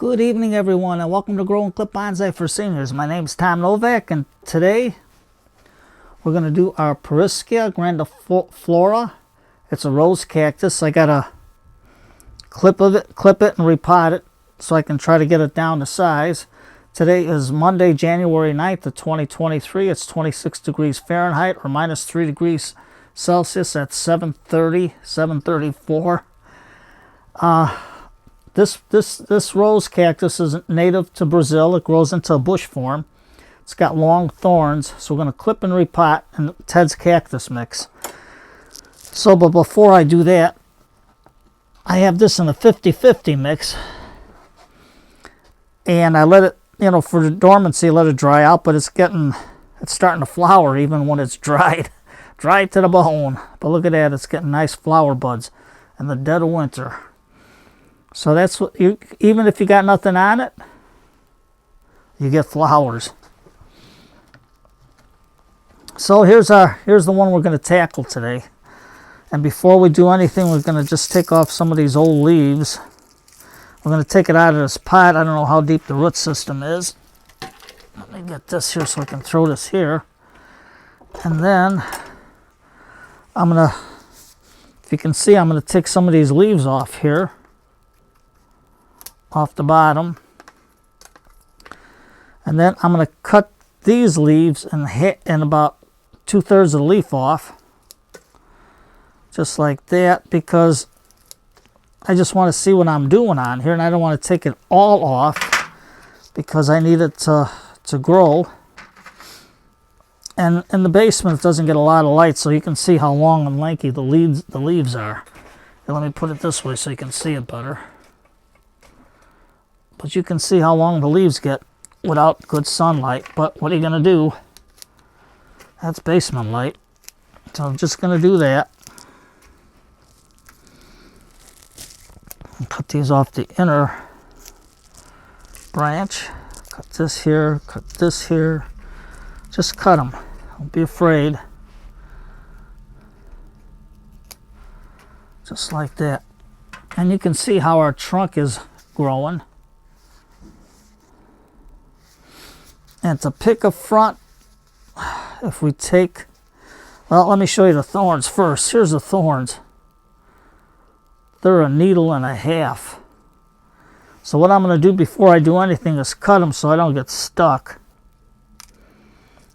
Good evening, everyone, and welcome to Grow and Clip Bonsai for Seniors. My name is Tom Novak, and today we're going to do our Pereskia Grandiflora. It's a rose cactus. I got to clip it, and repot it so I can try to get it down to size. Today is Monday, January 9th of 2023. It's 26 degrees Fahrenheit or minus 3 degrees Celsius at 7:34. This rose cactus is native to Brazil. It grows into a bush form. It's got long thorns, so we're going to clip and repot in Ted's cactus mix. So, but before I do that, I have this in a 50-50 mix, and I let it, for dormancy, let it dry out, but it's starting to flower even when it's dried to the bone. But look at that, it's getting nice flower buds in the dead of winter. So that's what even if you got nothing on it, you get flowers. So here's the one we're going to tackle today. And before we do anything, we're going to just take off some of these old leaves. We're going to take it out of this pot. I don't know how deep the root system is. Let me get this here so I can throw this here. And then I'm going to, if you can see, I'm going to take some of these leaves off here. Off the bottom, and then I'm going to cut these leaves and about 2/3 of the leaf off, just like that, because I just want to see what I'm doing on here, and I don't want to take it all off because I need it to grow. And in the basement it doesn't get a lot of light, so you can see how long and lanky the leaves are. And let me put it this way so you can see it better. But you can see how long the leaves get without good sunlight. But what are you going to do? That's basement light. So I'm just going to do that. And cut these off the inner branch. Cut this here, cut this here. Just cut them. Don't be afraid. Just like that. And you can see how our trunk is growing. And to pick a front, if we take, well, let me show you the thorns first. Here's the thorns. They're 1.5 needles. So what I'm going to do before I do anything is cut them so I don't get stuck.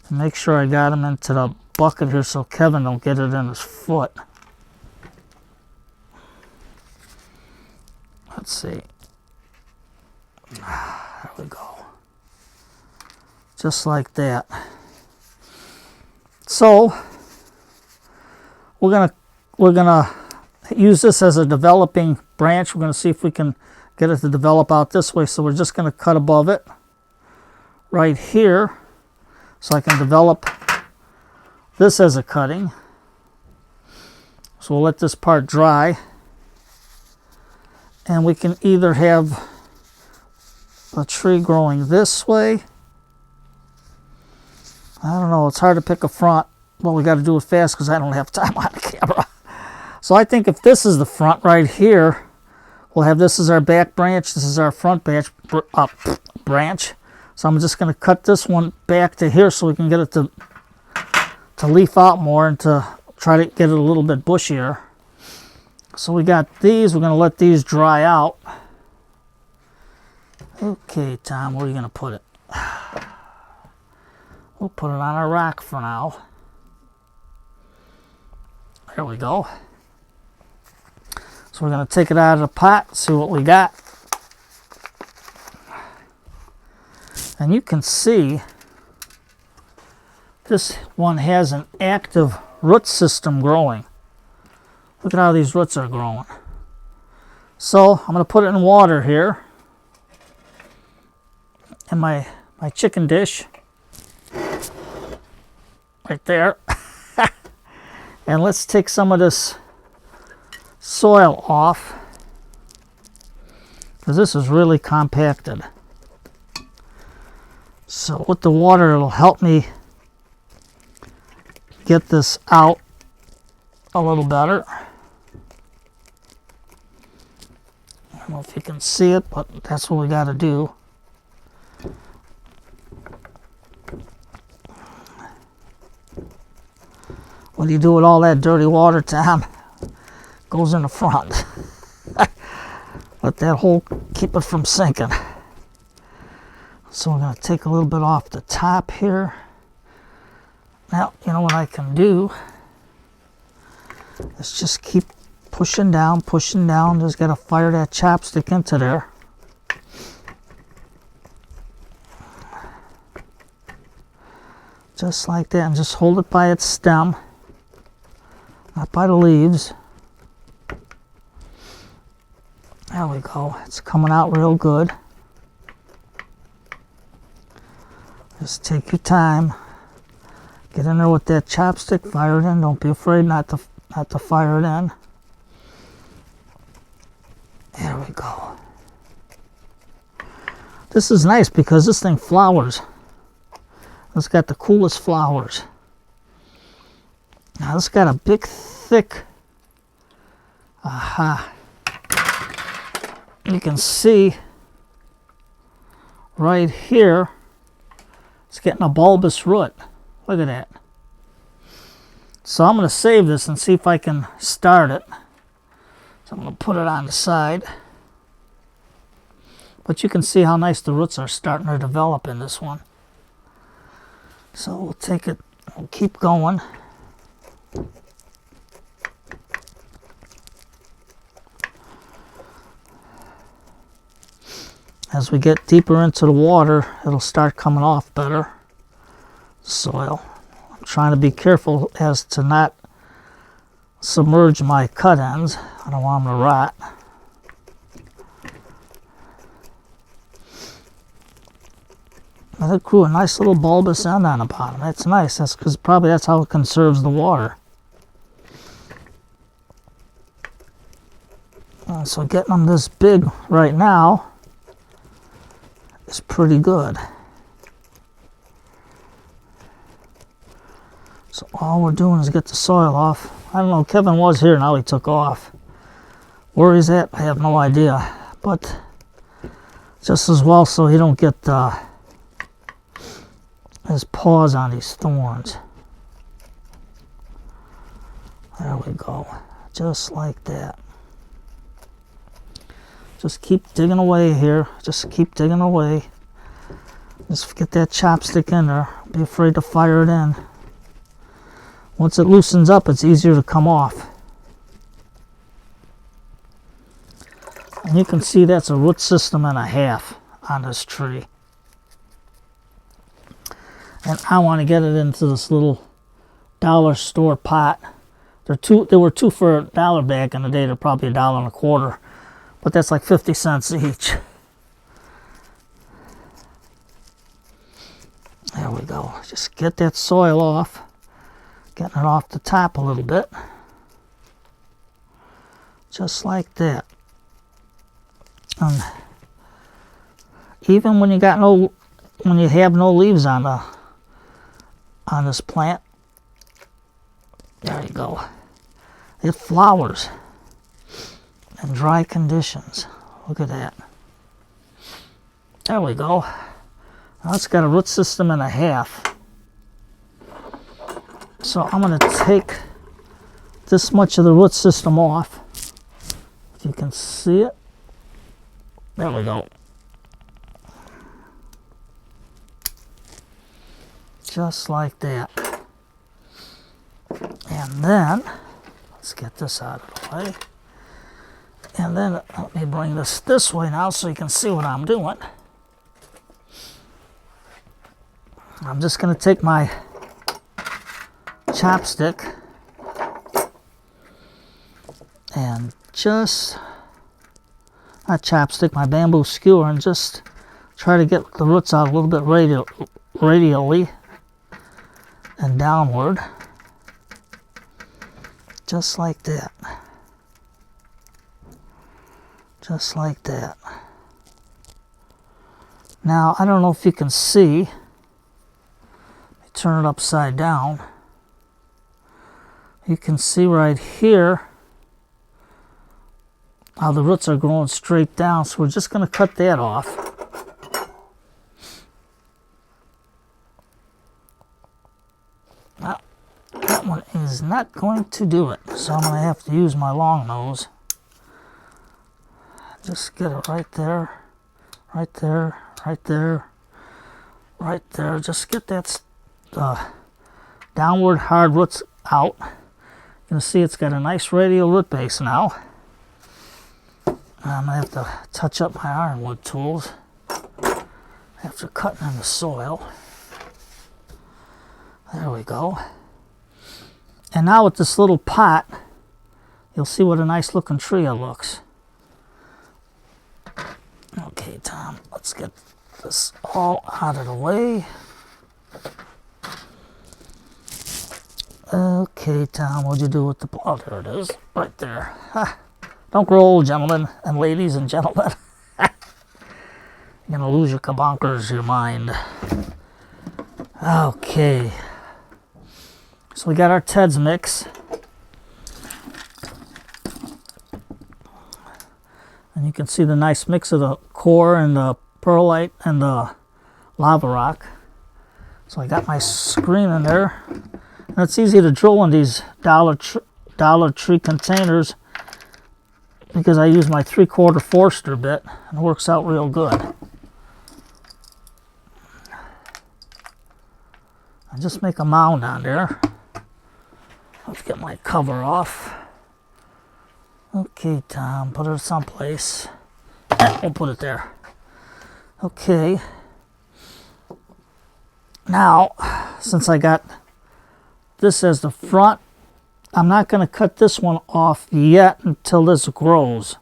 And make sure I got them into the bucket here so Kevin don't get it in his foot. Let's see. There we go. Just like that. So we're gonna use this as a developing branch. We're gonna see if we can get it to develop out this way. So we're just gonna cut above it right here so I can develop this as a cutting. So we'll let this part dry, and we can either have the tree growing this way. I don't know, it's hard to pick a front. Well, we got to do it fast because I don't have time on the camera. So I think if this is the front right here, we'll have this as our back branch. This is our front branch. So I'm just going to cut this one back to here so we can get it to leaf out more and to try to get it a little bit bushier. So we got these. We're going to let these dry out. Okay, Tom, where are you going to put it? We'll put it on our rack for now. There we go. So we're going to take it out of the pot, see what we got. And you can see this one has an active root system growing. Look at how these roots are growing. So I'm going to put it in water here in my chicken dish. Right there. And let's take some of this soil off, because this is really compacted. So with the water, it'll help me get this out a little better. don't know if you can see it, but that's what we got to do. What do you do with all that dirty water, Tom? Goes in the front. Let that hole keep it from sinking. So we're going to take a little bit off the top here. Now, you know what I can do? Is just keep pushing down, pushing down. Just got to fire that chopstick into there. Just like that, and just hold it by its stem, not by the leaves. There we go. It's coming out real good. Just take your time. Get in there with that chopstick, fire it in. Don't be afraid not to fire it in. There we go. This is nice because this thing flowers. It's got the coolest flowers. Now it's got a big, thick, you can see right here, it's getting a bulbous root. Look at that. So I'm going to save this and see if I can start it. So I'm going to put it on the side. But you can see how nice the roots are starting to develop in this one. So we'll take it, we'll keep going. As we get deeper into the water, it'll start coming off better, soil. I'm trying to be careful as to not submerge my cut ends. I don't want them to rot. That grew a nice little bulbous end on the bottom. That's nice. That's because probably that's how it conserves the water. So getting them this big right now is pretty good. So all we're doing is get the soil off. I don't know, Kevin was here, now he took off. Where he's at, I have no idea. But just as well so he don't get his paws on these thorns. There we go. Just like that. Just keep digging away here. Just keep digging away. Just get that chopstick in there. Be afraid to fire it in. Once it loosens up, it's easier to come off. And you can see that's a root system and a half on this tree. And I want to get it into this little dollar store pot. There were two for $1 back in the day. They're probably $1.25. But that's like 50 cents each. There we go. Just get that soil off. Getting it off the top a little bit. Just like that. And even when you have no leaves on this plant, there you go. It flowers in dry conditions. Look at that. There we go. Now it's got a root system and a half. So I'm going to take this much of the root system off. If you can see it. There we go. Just like that. And then, let's get this out of the way. And then let me bring this way now so you can see what I'm doing. I'm just going to take my chopstick and my bamboo skewer, and just try to get the roots out a little bit radially and downward. Just like that. Just like that. Now, I don't know if you can see. Let me turn it upside down. You can see right here, how the roots are growing straight down, so we're just going to cut that off. Now, that one is not going to do it, so I'm going to have to use my long nose. Just get it right there, right there, right there, right there. Just get that downward hard roots out. You can see it's got a nice radial root base now. I'm going to have to touch up my ironwood tools after cutting in the soil. There we go. And now with this little pot, you'll see what a nice looking tree it looks. Okay, Tom, let's get this all out of the way. Okay, Tom, what'd you do with the... Oh, there it is, right there. Ha. Don't grow old, gentlemen and ladies and gentlemen. You're going to lose your kabonkers, your mind. Okay. So we got our Ted's mix. And you can see the nice mix of the core and the perlite and the lava rock. So I got my screen in there. And it's easy to drill in these Dollar Tree containers because I use my 3/4 Forster bit and it works out real good. I just make a mound on there. Let's get my cover off. Okay, Tom, put it someplace. We'll put it there. Okay. Now, since I got this as the front, I'm not going to cut this one off yet until this grows.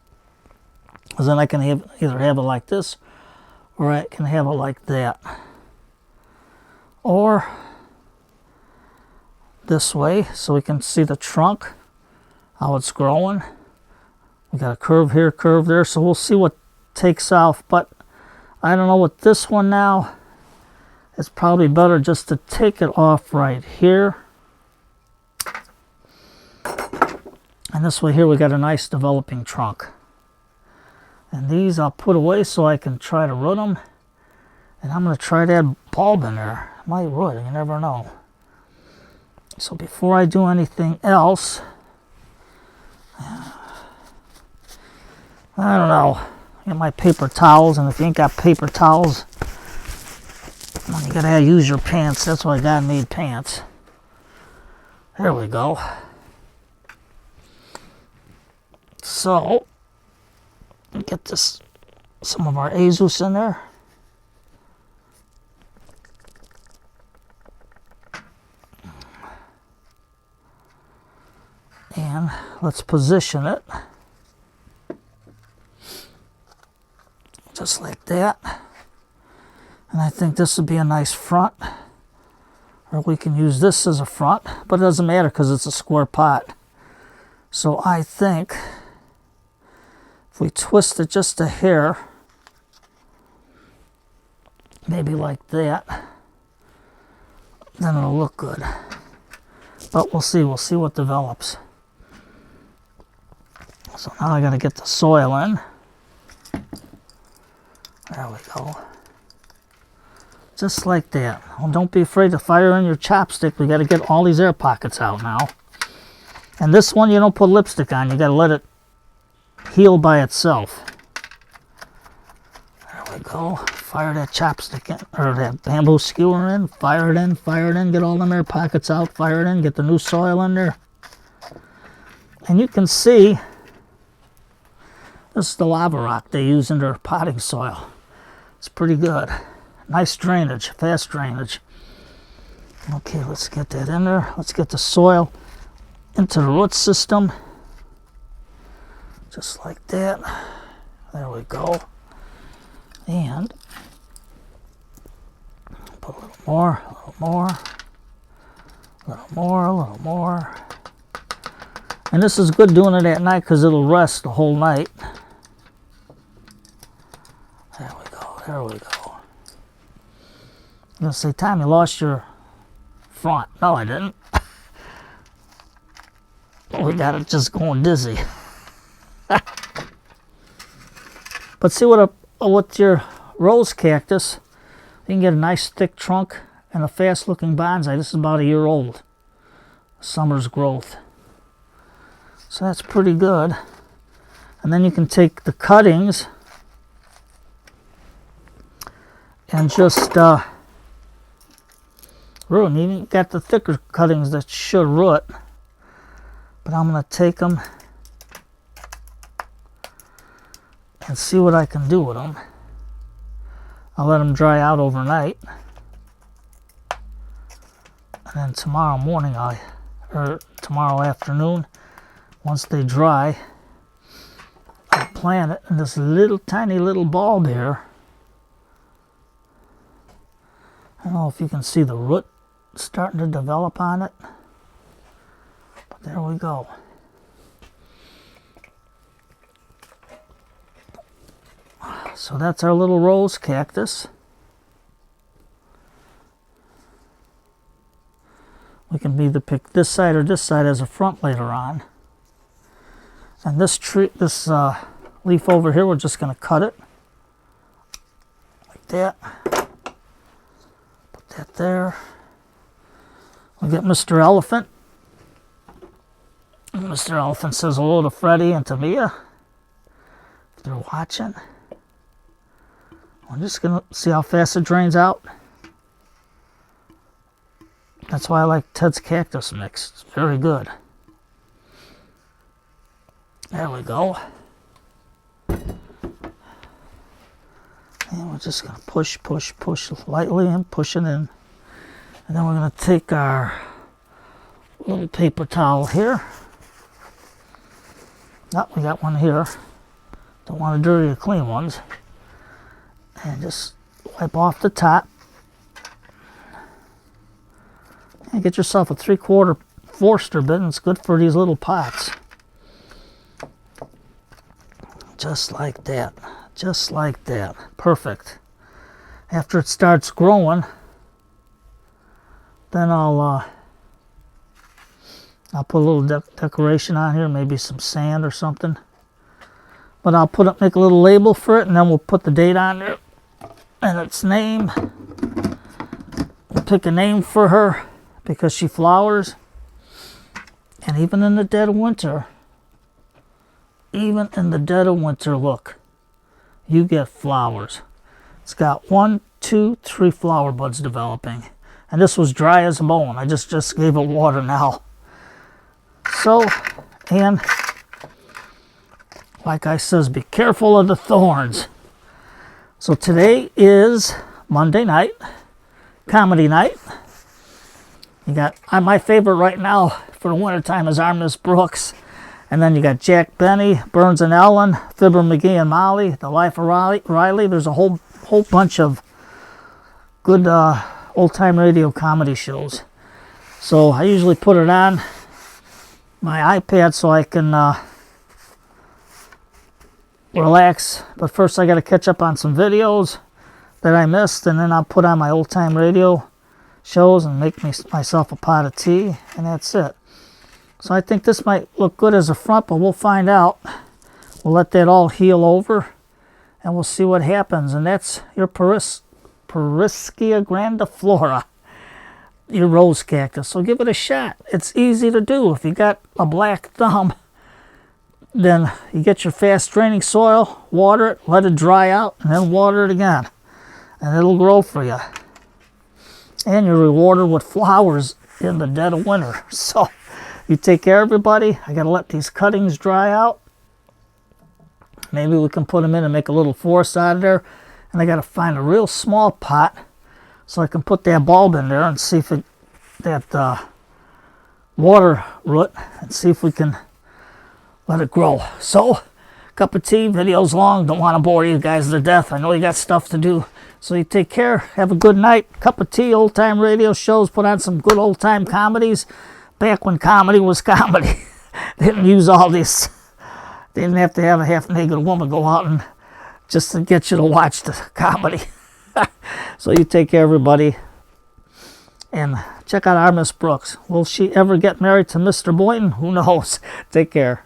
Because then I can either have it like this, or I can have it like that. Or this way, so we can see the trunk, how it's growing. We got a curve here, curve there, so we'll see what takes off. But I don't know with this one now. It's probably better just to take it off right here. And this way here we got a nice developing trunk. And these I'll put away so I can try to root them. And I'm going to try that bulb in there. Might root, you never know. So before I do anything else, I don't know. I got my paper towels, and if you ain't got paper towels, well, you gotta use your pants. That's why God made pants. There we go. So, get this, some of our azus in there. And let's position it. Just like that. And I think this would be a nice front. Or we can use this as a front. But it doesn't matter because it's a square pot. So I think if we twist it just a hair, maybe like that, then it'll look good. But we'll see what develops. So now I gotta get the soil in. There we go. Just like that. Well, don't be afraid to fire in your chopstick. We gotta get all these air pockets out now. And this one you don't put lipstick on, you gotta let it heal by itself. There we go. Fire that chopstick in, or that bamboo skewer in, fire it in, get all them air pockets out, fire it in, get the new soil in there. And you can see, this is the lava rock they use in their potting soil. It's pretty good. Nice drainage, fast drainage. Okay, let's get that in there. Let's get the soil into the root system. Just like that. There we go. And put a little more, a little more, a little more, a little more. And this is good doing it at night because it'll rest the whole night. There we go, there we go. You're gonna say, Tom, you lost your front. No, I didn't. We got it just going dizzy. But see, with your rose cactus, you can get a nice thick trunk and a fast looking bonsai. This is about a year old. Summer's growth. So that's pretty good. And then you can take the cuttings and just root. And you got the thicker cuttings that should root. But I'm going to take them and see what I can do with them. I'll let them dry out overnight. And then tomorrow morning, or tomorrow afternoon, once they dry, I'll plant it in this little tiny little bulb here. I don't know if you can see the root starting to develop on it. But there we go. So that's our little rose cactus. We can either pick this side or this side as a front later on. And this tree, this leaf over here, we're just going to cut it like that. Put that there. We'll get Mr. Elephant. Mr. Elephant says hello to Freddie and to Mia, if they're watching. I'm just going to see how fast it drains out. That's why I like Ted's cactus mix. It's very good. There we go. And we're just going to push lightly and push it in. And then we're going to take our little paper towel here. Oh, we got one here. Don't want to dirty the clean ones. And just wipe off the top. And get yourself a 3/4 Forster bit, and it's good for these little pots. Just like that. Just like that. Perfect. After it starts growing, then I'll put a little decoration on here, maybe some sand or something. But I'll make a little label for it, and then we'll put the date on there and its name. We'll pick a name for her because she flowers. And even in the dead of winter, look, you get flowers. It's got 1, 2, 3 flower buds developing. And this was dry as a bone. I just gave it water now. So, and like I says, be careful of the thorns. So today is Monday night, comedy night. You got, my favorite right now for the wintertime is our Miss Brooks. And then you got Jack Benny, Burns and Ellen, Fibber McGee and Molly, The Life of Riley. There's a whole bunch of good old-time radio comedy shows. So I usually put it on my iPad so I can relax. But first I got to catch up on some videos that I missed, and then I'll put on my old-time radio shows and make myself a pot of tea, and that's it. So I think this might look good as a front, but we'll find out. We'll let that all heal over, and we'll see what happens. And that's your Pereskia Grandiflora, your rose cactus. So give it a shot. It's easy to do. If you got a black thumb, then you get your fast draining soil, water it, let it dry out, and then water it again. And it'll grow for you. And you're rewarded with flowers in the dead of winter. So you take care, everybody. I got to let these cuttings dry out. Maybe we can put them in and make a little forest out of there. And I got to find a real small pot so I can put that bulb in there and see if that water root, and see if we can let it grow. So, cup of tea, video's long. Don't want to bore you guys to death. I know you got stuff to do. So you take care. Have a good night. Cup of tea, old-time radio shows. Put on some good old-time comedies. Back when comedy was comedy. They didn't use all this. They didn't have to have a half-naked woman go out and just to get you to watch the comedy. So you take care, everybody. And check out our Miss Brooks. Will she ever get married to Mr. Boynton? Who knows? Take care.